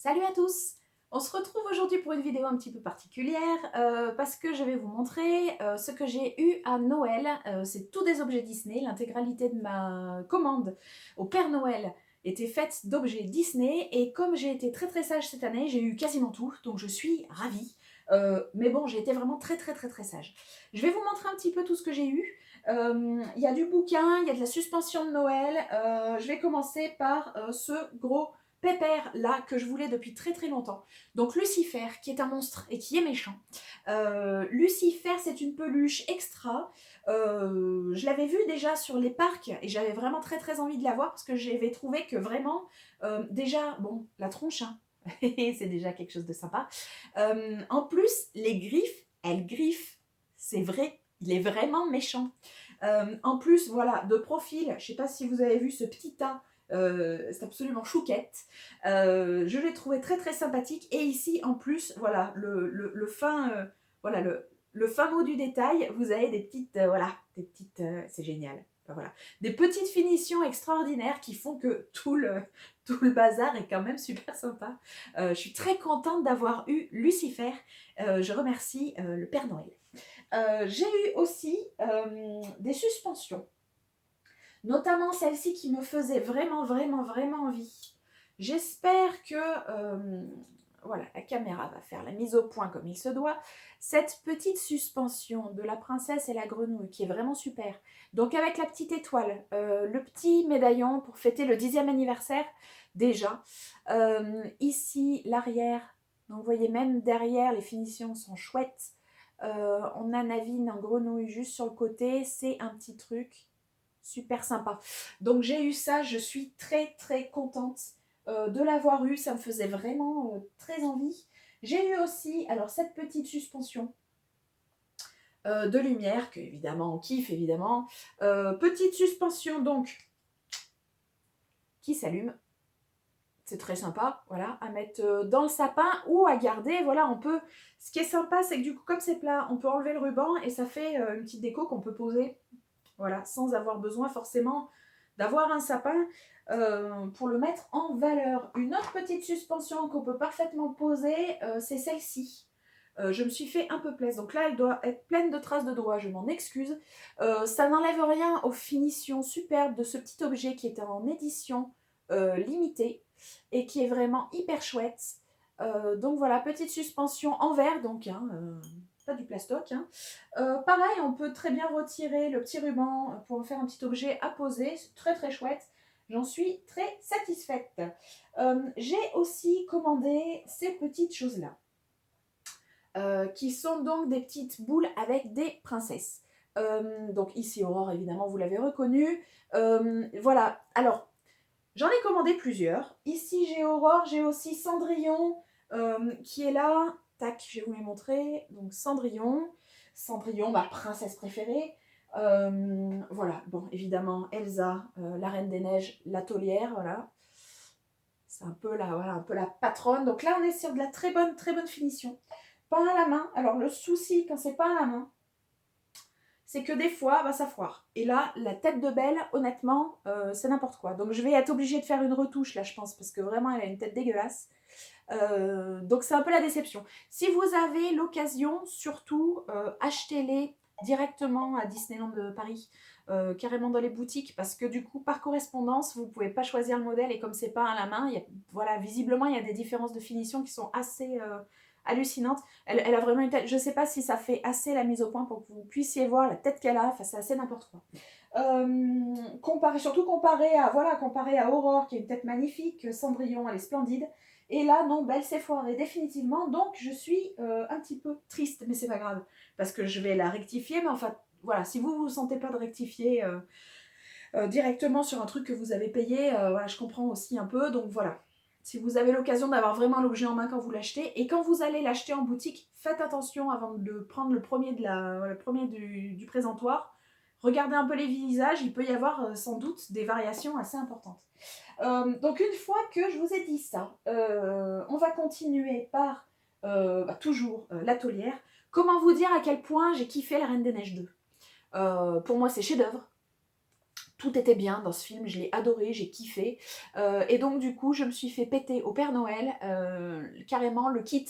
Salut à tous! On se retrouve aujourd'hui pour une vidéo un petit peu particulière parce que je vais vous montrer ce que j'ai eu à Noël. C'est tous des objets Disney. L'intégralité de ma commande au Père Noël était faite d'objets Disney et comme j'ai été très sage cette année, j'ai eu quasiment tout, donc je suis ravie. Mais bon, j'ai été vraiment très sage. Je vais vous montrer un petit peu tout ce que j'ai eu. Il y a du bouquin, il y a de la suspension de Noël. Je vais commencer par ce gros pépère là que je voulais depuis très longtemps. Donc Lucifer qui est un monstre et qui est méchant. Lucifer c'est une peluche extra. Je l'avais vu déjà sur les parcs et j'avais vraiment très envie de l'avoir parce que j'avais trouvé que vraiment déjà bon la tronche hein, c'est déjà quelque chose de sympa. En plus les griffes, elles griffent, c'est vrai, il est vraiment méchant. En plus, voilà, de profil, je sais pas si vous avez vu ce petit tas, c'est absolument chouquette. Je l'ai trouvé très sympathique. Et ici, en plus, voilà, le fin, voilà, le fin mot du détail, vous avez des petites, voilà, des petites, c'est génial. Enfin, voilà, des petites finitions extraordinaires qui font que tout le bazar est quand même super sympa. Je suis très contente d'avoir eu Lucifer. Je remercie le Père Noël. J'ai eu aussi des suspensions, notamment celle-ci qui me faisait vraiment envie. J'espère que voilà, la caméra va faire la mise au point comme il se doit. Cette petite suspension de la princesse et la grenouille qui est vraiment super. Donc avec la petite étoile, le petit médaillon pour fêter le 10e anniversaire déjà. Ici l'arrière, donc vous voyez même derrière les finitions sont chouettes. On a Navine en grenouille juste sur le côté, c'est un petit truc super sympa. Donc j'ai eu ça, je suis très contente de l'avoir eu, ça me faisait vraiment très envie. J'ai eu aussi alors cette petite suspension de lumière, que évidemment on kiffe évidemment. Petite suspension donc qui s'allume. C'est très sympa, voilà, à mettre dans le sapin ou à garder, voilà, on peut... Ce qui est sympa, c'est que du coup, comme c'est plat, on peut enlever le ruban et ça fait une petite déco qu'on peut poser, voilà, sans avoir besoin forcément d'avoir un sapin pour le mettre en valeur. Une autre petite suspension qu'on peut parfaitement poser, c'est celle-ci. Je me suis fait un peu plaisir. Donc là, elle doit être pleine de traces de doigts, je m'en excuse. Ça n'enlève rien aux finitions superbes de ce petit objet qui est en édition limitée et qui est vraiment hyper chouette. Donc voilà, petite suspension en verre, donc hein, pas du plastoc. Hein. Pareil, on peut très bien retirer le petit ruban pour en faire un petit objet à poser. C'est très chouette. J'en suis très satisfaite. J'ai aussi commandé ces petites choses-là. Qui sont donc des petites boules avec des princesses. Donc ici Aurore, évidemment, vous l'avez reconnue. Voilà, alors j'en ai commandé plusieurs. Ici j'ai Aurore, j'ai aussi Cendrillon qui est là. Tac, je vais vous les montrer. Donc Cendrillon, ma princesse préférée. Voilà, bon, évidemment, Elsa, la Reine des Neiges, la taulière, voilà. C'est un peu voilà, un peu la patronne. Donc là, on est sur de la très bonne finition. Pas à la main. Alors le souci quand c'est pas à la main, c'est que des fois, bah, ça foire. Et là, la tête de Belle, honnêtement, c'est n'importe quoi. Donc je vais être obligée de faire une retouche là, je pense, parce que vraiment, elle a une tête dégueulasse. Donc c'est un peu la déception. Si vous avez l'occasion, surtout, achetez-les directement à Disneyland de Paris, carrément dans les boutiques, parce que du coup, par correspondance, vous ne pouvez pas choisir le modèle, et comme c'est pas à la main, voilà, visiblement, il y a des différences de finition qui sont assez hallucinantes. Elle a vraiment une tête, je ne sais pas si ça fait assez la mise au point pour que vous puissiez voir la tête qu'elle a, enfin, c'est assez n'importe quoi. Surtout comparé à Aurore, qui a une tête magnifique, Cendrillon, elle est splendide. Et là, non, Belle s'est foirée définitivement, donc je suis un petit peu triste, mais c'est pas grave, parce que je vais la rectifier, mais enfin, voilà, si vous ne vous sentez pas de rectifier directement sur un truc que vous avez payé, voilà, je comprends aussi un peu, donc voilà. Si vous avez l'occasion d'avoir vraiment l'objet en main quand vous l'achetez, et quand vous allez l'acheter en boutique, faites attention avant de prendre le premier, du présentoir. Regardez un peu les visages, il peut y avoir sans doute des variations assez importantes. Donc une fois que je vous ai dit ça, on va continuer par toujours la taulière. Comment vous dire à quel point j'ai kiffé la Reine des Neiges 2 pour moi c'est chef-d'œuvre. Tout était bien dans ce film, je l'ai adoré, j'ai kiffé. Et donc du coup, je me suis fait péter au Père Noël carrément le kit,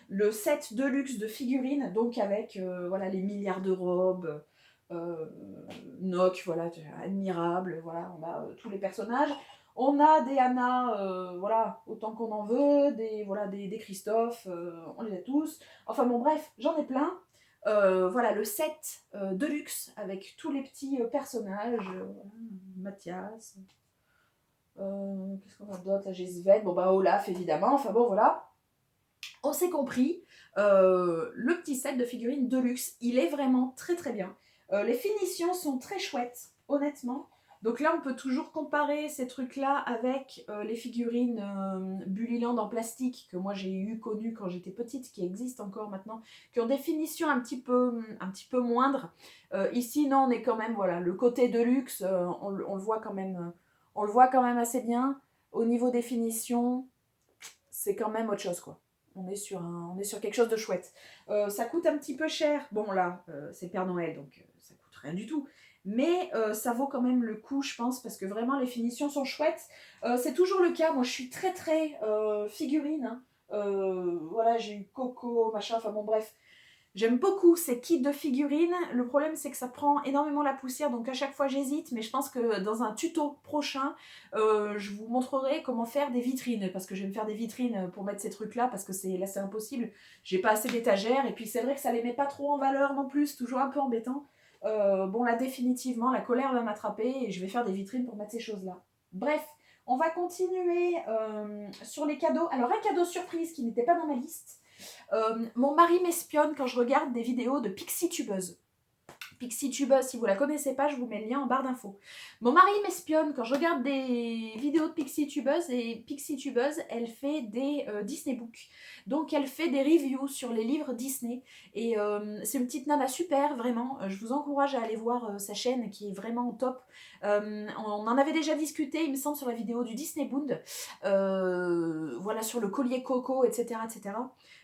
le set de luxe de figurines, donc avec voilà, les milliards de robes, euh, Noc, voilà, admirable, voilà, on a tous les personnages. On a des Anna, voilà, autant qu'on en veut, voilà, des Christophe, on les a tous. Enfin bon, bref, j'en ai plein. Voilà, le set de luxe avec tous les petits personnages. Mathias. Qu'est-ce qu'on a d'autre? Là, j'ai Sven. Bon, bah, Olaf, évidemment. Enfin, bon, voilà. On s'est compris. Le petit set de figurines de luxe, il est vraiment très, très bien. Les finitions sont très chouettes, honnêtement. Donc là, on peut toujours comparer ces trucs-là avec les figurines Bullyland en plastique que moi j'ai connues quand j'étais petite, qui existent encore maintenant, qui ont des finitions un petit peu moindres. Ici, non, on est quand même, voilà, le côté de luxe, on le voit quand même, on le voit quand même assez bien. Au niveau des finitions, c'est quand même autre chose, quoi. On est sur quelque chose de chouette. Ça coûte un petit peu cher. Bon, là, c'est Père Noël, donc ça coûte rien du tout. Mais ça vaut quand même le coup, je pense, parce que vraiment, les finitions sont chouettes. C'est toujours le cas. Moi, je suis très, très figurine. Hein. Voilà, j'ai eu Coco, machin, enfin bon, bref. J'aime beaucoup ces kits de figurines. Le problème, c'est que ça prend énormément la poussière, donc à chaque fois j'hésite. Mais je pense que dans un tuto prochain, je vous montrerai comment faire des vitrines. Parce que je vais me faire des vitrines pour mettre ces trucs-là, parce que là, c'est impossible. J'ai pas assez d'étagères. Et puis c'est vrai que ça les met pas trop en valeur non plus. C'est toujours un peu embêtant. Bon, là, définitivement, la colère va m'attraper et je vais faire des vitrines pour mettre ces choses-là. Bref, on va continuer sur les cadeaux. Alors, un cadeau surprise qui n'était pas dans ma liste. Mon mari m'espionne quand je regarde des vidéos de PixieTubeuse. PixieTubeuse, si vous la connaissez pas, je vous mets le lien en barre d'infos. Mon mari m'espionne quand je regarde des vidéos de PixieTubeuse, et PixieTubeuse, elle fait des Disney Books. Donc elle fait des reviews sur les livres Disney. Et c'est une petite nana super, vraiment. Je vous encourage à aller voir sa chaîne qui est vraiment top. On en avait déjà discuté, il me semble, sur la vidéo du Disney Bound. Voilà, sur le collier Coco, etc. etc.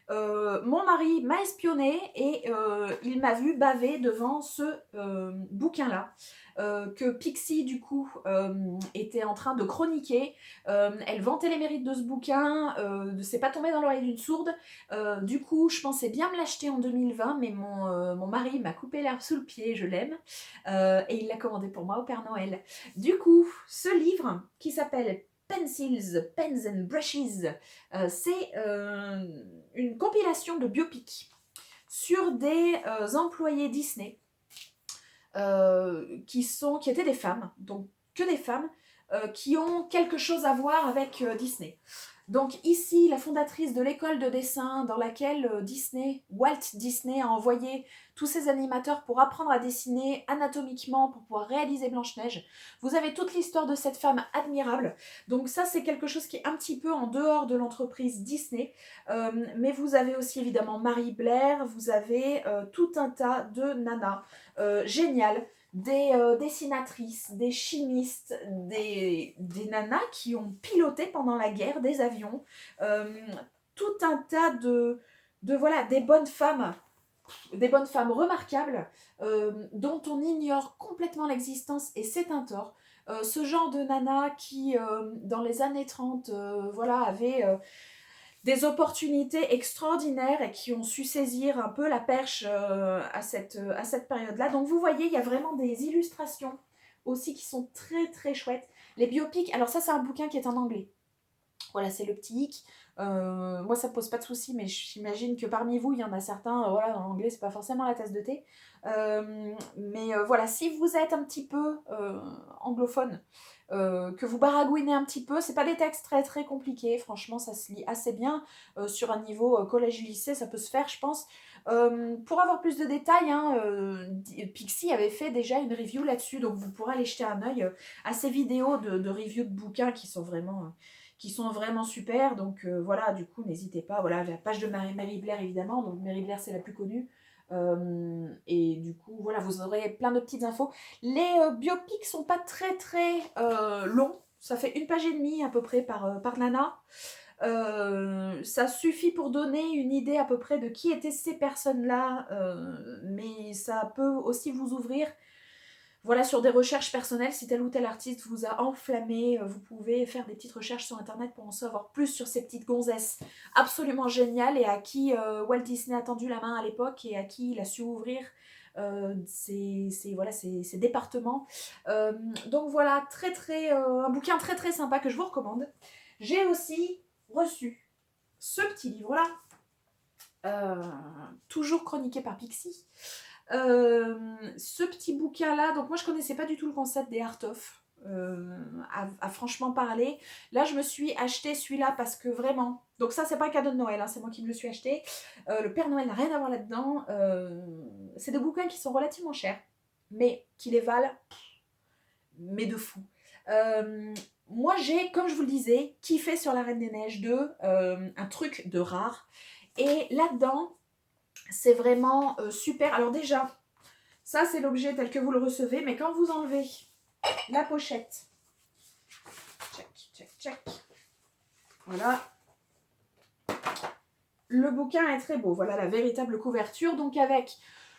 Mon mari m'a espionné et il m'a vu baver devant ce bouquin-là que Pixie du coup était en train de chroniquer. Elle vantait les mérites de ce bouquin, c'est pas tombé dans l'oreille d'une sourde. Du coup, je pensais bien me l'acheter en 2020, mais mon mari m'a coupé l'herbe sous le pied, je l'aime, et il l'a commandé pour moi au Père Noël. Du coup, ce livre qui s'appelle Pencils, Pens and Brushes, c'est une compilation de biopics sur des employés Disney qui étaient des femmes, donc que des femmes, qui ont quelque chose à voir avec Disney. Donc ici, la fondatrice de l'école de dessin dans laquelle Walt Disney a envoyé tous ses animateurs pour apprendre à dessiner anatomiquement, pour pouvoir réaliser Blanche-Neige. Vous avez toute l'histoire de cette femme admirable. Donc ça, c'est quelque chose qui est un petit peu en dehors de l'entreprise Disney. Mais vous avez aussi évidemment Marie Blair, vous avez tout un tas de nanas géniales, des dessinatrices, des chimistes, des nanas qui ont piloté pendant la guerre des avions, tout un tas voilà, des bonnes femmes remarquables dont on ignore complètement l'existence et c'est un tort. Ce genre de nana qui, dans les années 30, voilà, avait des opportunités extraordinaires et qui ont su saisir un peu la perche à cette période-là. Donc vous voyez, il y a vraiment des illustrations aussi qui sont très très chouettes. Les biopics, alors ça c'est un bouquin qui est en anglais. Voilà, c'est le petit hic. Moi, ça ne pose pas de soucis, mais j'imagine que parmi vous, il y en a certains, voilà, dans l'anglais, c'est pas forcément la tasse de thé. Mais voilà, si vous êtes un petit peu anglophone, que vous baragouinez un petit peu, c'est pas des textes très très compliqués, franchement, ça se lit assez bien. Sur un niveau collège-lycée, ça peut se faire, je pense. Pour avoir plus de détails, hein, Pixie avait fait déjà une review là-dessus, donc vous pourrez aller jeter un œil à ces vidéos de review de bouquins qui sont vraiment super. Donc voilà, du coup, n'hésitez pas. Voilà, la page de Mary Blair, évidemment. Donc Mary Blair, c'est la plus connue. Et du coup, voilà, vous aurez plein de petites infos. Les biopics sont pas très très longs. Ça fait 1 page et demie à peu près par nana. Ça suffit pour donner une idée à peu près de qui étaient ces personnes-là. Mais ça peut aussi vous ouvrir Voilà, sur des recherches personnelles, si tel ou tel artiste vous a enflammé, vous pouvez faire des petites recherches sur internet pour en savoir plus sur ces petites gonzesses absolument géniales et à qui Walt Disney a tendu la main à l'époque et à qui il a su ouvrir voilà, ces départements. Donc voilà, un bouquin très très sympa que je vous recommande. J'ai aussi reçu ce petit livre-là, toujours chroniqué par Pixie. Ce petit bouquin-là, donc moi je connaissais pas du tout le concept des art-of, à franchement parler. Là je me suis acheté celui-là parce que vraiment, donc ça c'est pas un cadeau de Noël, hein, c'est moi qui me le suis acheté. Le Père Noël n'a rien à voir là-dedans. C'est des bouquins qui sont relativement chers, mais qui les valent, mais de fou. Moi j'ai, comme je vous le disais, kiffé sur la Reine des Neiges 2, un truc de rare. Et là-dedans, c'est vraiment super. Alors déjà, ça c'est l'objet tel que vous le recevez, mais quand vous enlevez la pochette, tchac, tchac, tchac, voilà, le bouquin est très beau. Voilà la véritable couverture, donc avec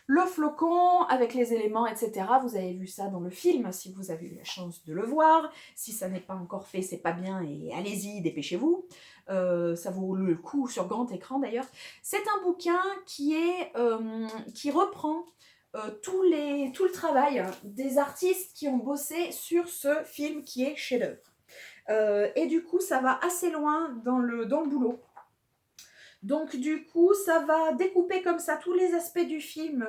le flocon, avec les éléments, etc. Vous avez vu ça dans le film, si vous avez eu la chance de le voir. Si ça n'est pas encore fait, c'est pas bien, et allez-y, dépêchez-vous. Ça vaut le coup sur grand écran d'ailleurs. C'est un bouquin qui reprend tout le travail des artistes qui ont bossé sur ce film qui est chef-d'œuvre. Et du coup, ça va assez loin dans le boulot. Donc du coup, ça va découper comme ça tous les aspects du film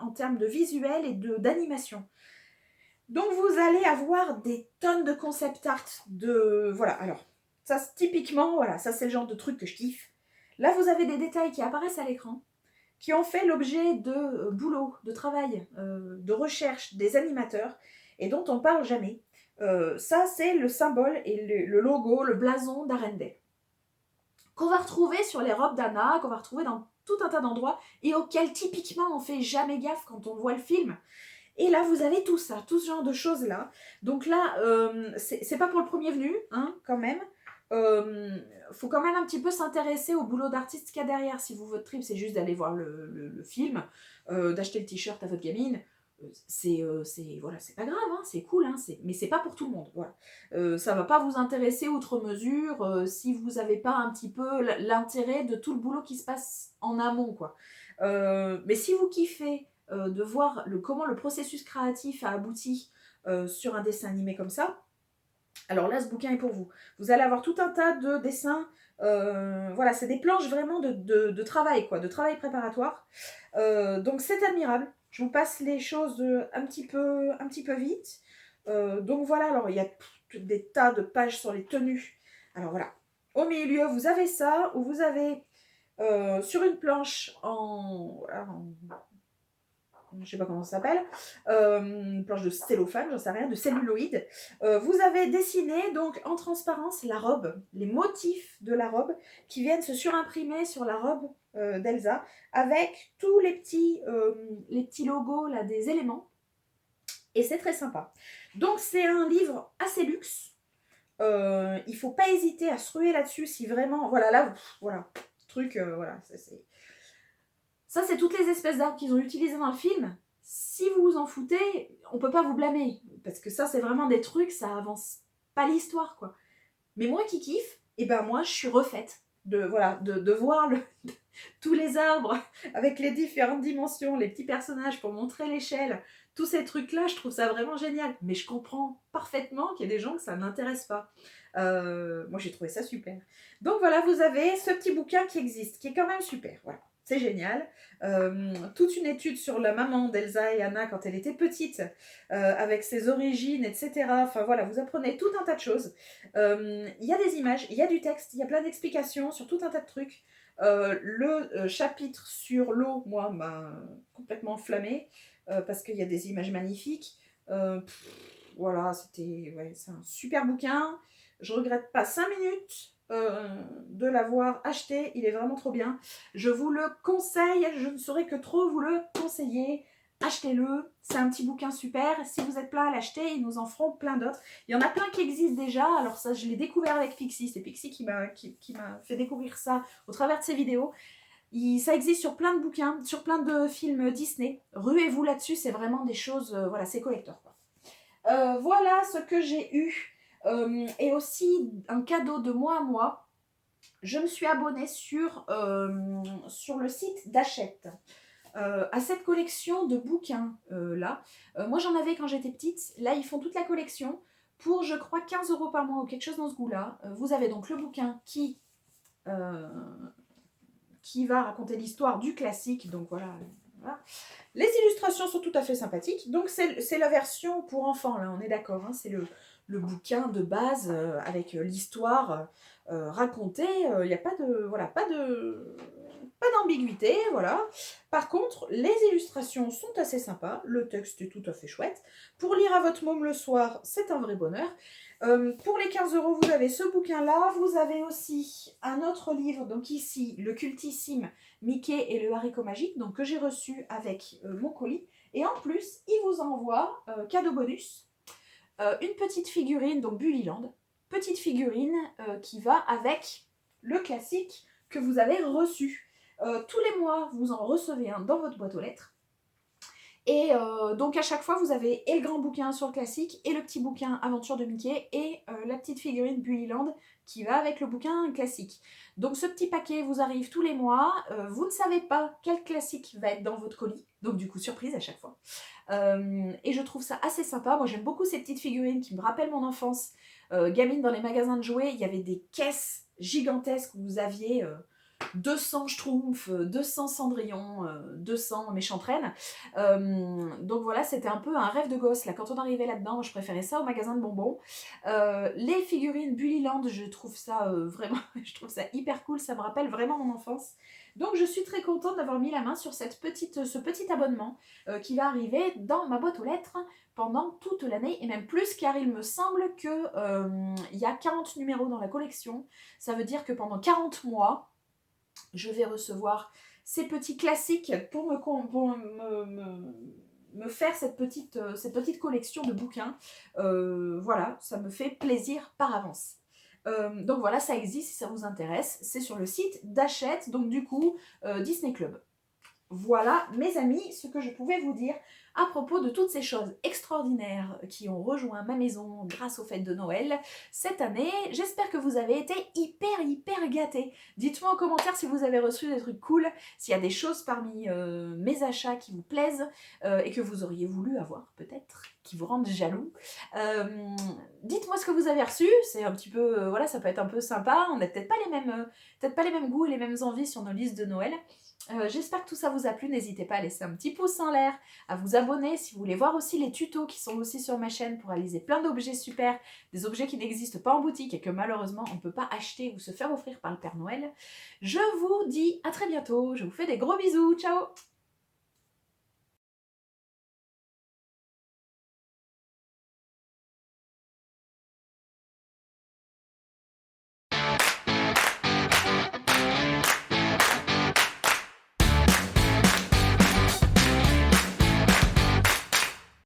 en termes de visuel et d'animation. Donc vous allez avoir des tonnes de concept art, voilà, alors, ça typiquement, voilà, ça c'est le genre de truc que je kiffe. Là, vous avez des détails qui apparaissent à l'écran, qui ont fait l'objet de boulot, de travail, de recherche des animateurs, et dont on parle jamais. Ça, c'est le symbole et le logo, le blason d'Arendelle, qu'on va retrouver sur les robes d'Anna, qu'on va retrouver dans tout un tas d'endroits, et auxquels typiquement on fait jamais gaffe quand on voit le film. Et là, vous avez tout ça, tout ce genre de choses-là. Donc là, c'est pas pour le premier venu, hein, quand même. Faut quand même un petit peu s'intéresser au boulot d'artiste qu'il y a derrière. Si vous, votre trip, c'est juste d'aller voir le film, d'acheter le t-shirt à votre gamine, voilà, c'est pas grave, hein, c'est cool, hein, mais c'est pas pour tout le monde. Voilà. Ça va pas vous intéresser outre mesure si vous n'avez pas un petit peu l'intérêt de tout le boulot qui se passe en amont, quoi. Mais si vous kiffez de voir comment le processus créatif a abouti sur un dessin animé comme ça, alors là, ce bouquin est pour vous. Vous allez avoir tout un tas de dessins. Voilà, c'est des planches vraiment de travail, quoi, de travail préparatoire. Donc c'est admirable. Je vous passe les choses un petit peu vite. Donc voilà, alors il y a des tas de pages sur les tenues. Alors voilà, au milieu, vous avez ça, où vous avez sur une planche je sais pas comment ça s'appelle, une planche de cellophane, j'en sais rien, de celluloïd. Vous avez dessiné donc en transparence la robe, les motifs de la robe qui viennent se surimprimer sur la robe d'Elsa avec tous les petits logos là, des éléments. Et c'est très sympa. Donc c'est un livre assez luxe. Il faut pas hésiter à se ruer là-dessus si vraiment, voilà, là, voilà, truc, voilà, ça, c'est toutes les espèces d'arbres qu'ils ont utilisées dans le film. Si vous vous en foutez, on peut pas vous blâmer. Parce que ça, c'est vraiment des trucs, ça avance pas l'histoire, quoi. Mais moi qui kiffe, et ben moi, je suis refaite de voir tous les arbres avec les différentes dimensions, les petits personnages pour montrer l'échelle. Tous ces trucs-là, je trouve ça vraiment génial. Mais je comprends parfaitement qu'il y a des gens que ça n'intéresse pas. Moi, j'ai trouvé ça super. Donc voilà, vous avez ce petit bouquin qui existe, qui est quand même super. Voilà. C'est génial. Toute une étude sur la maman d'Elsa et Anna quand elle était petite, avec ses origines, etc. Enfin voilà, vous apprenez tout un tas de choses. Il y a des images, il y a du texte, il y a plein d'explications sur tout un tas de trucs. Le chapitre sur l'eau, moi, m'a complètement enflammé parce qu'il y a des images magnifiques. Voilà, c'est un super bouquin. Je regrette pas 5 minutes de l'avoir acheté, il est vraiment trop bien. Je vous le conseille, je ne saurais que trop vous le conseiller. Achetez-le, c'est un petit bouquin super. Si vous êtes plein à l'acheter, ils nous en feront plein d'autres. Il y en a plein qui existent déjà. Alors ça, je l'ai découvert avec Pixie. C'est Pixie qui m'a fait découvrir ça au travers de ses vidéos. Ça existe sur plein de bouquins, sur plein de films Disney. Ruez-vous là-dessus, c'est vraiment des choses, voilà, c'est collector, quoi. Voilà ce que j'ai eu. Et aussi un cadeau de moi à moi. Je me suis abonnée sur le site d'Hachette. À cette collection de bouquins là. Moi j'en avais quand j'étais petite. Là ils font toute la collection pour je crois 15 € par mois ou quelque chose dans ce goût-là. Vous avez donc le bouquin euh, qui va raconter l'histoire du classique. Donc voilà, voilà. Les illustrations sont tout à fait sympathiques. Donc c'est la version pour enfants, là, on est d'accord. Hein, c'est le bouquin de base avec l'histoire racontée. Il n'y a pas de... Voilà, pas d'ambiguïté, voilà. Par contre, les illustrations sont assez sympas. Le texte est tout à fait chouette. Pour lire à votre môme le soir, c'est un vrai bonheur. Pour les 15 €, vous avez ce bouquin-là. Vous avez aussi un autre livre, donc ici, le cultissime Mickey et le haricot magique, donc que j'ai reçu avec mon colis. Et en plus, il vous envoie, cadeau bonus, une petite figurine, donc Bullyland, petite figurine qui va avec le classique que vous avez reçu. Tous les mois, vous en recevez un dans votre boîte aux lettres. Et donc à chaque fois, vous avez et le grand bouquin sur le classique, et le petit bouquin Aventure de Mickey, et la petite figurine Bullyland qui va avec le bouquin classique. Donc ce petit paquet vous arrive tous les mois. Vous ne savez pas quel classique va être dans votre colis. Donc du coup, surprise à chaque fois. Et je trouve ça assez sympa. Moi, j'aime beaucoup ces petites figurines qui me rappellent mon enfance. Gamine, dans les magasins de jouets, il y avait des caisses gigantesques où vous aviez 200 Schtroumpfs, 200 Cendrillon, 200 Méchantraine. Donc voilà, c'était un peu un rêve de gosse. Là, quand on arrivait là-dedans, je préférais ça au magasin de bonbons. Les figurines Bullyland, je trouve ça vraiment, je trouve ça hyper cool. Ça me rappelle vraiment mon enfance. Donc je suis très contente d'avoir mis la main sur ce petit abonnement qui va arriver dans ma boîte aux lettres pendant toute l'année et même plus, car il me semble que il y a 40 numéros dans la collection. Ça veut dire que pendant 40 mois, je vais recevoir ces petits classiques pour me faire cette petite collection de bouquins. Voilà, ça me fait plaisir par avance. Donc voilà, ça existe si ça vous intéresse. C'est sur le site d'Hachette, donc du coup, Disney Club. Voilà, mes amis, ce que je pouvais vous dire à propos de toutes ces choses extraordinaires qui ont rejoint ma maison grâce aux fêtes de Noël cette année. J'espère que vous avez été hyper gâtés. Dites-moi en commentaire si vous avez reçu des trucs cool, s'il y a des choses parmi mes achats qui vous plaisent et que vous auriez voulu avoir peut-être, qui vous rendent jaloux. Dites-moi ce que vous avez reçu, c'est un petit peu, voilà, ça peut être un peu sympa. On n'a peut-être pas les mêmes goûts et les mêmes envies sur nos listes de Noël. J'espère que tout ça vous a plu, n'hésitez pas à laisser un petit pouce en l'air, à vous abonner si vous voulez voir aussi les tutos qui sont aussi sur ma chaîne pour réaliser plein d'objets super, des objets qui n'existent pas en boutique et que malheureusement on ne peut pas acheter ou se faire offrir par le Père Noël. Je vous dis à très bientôt, je vous fais des gros bisous, ciao!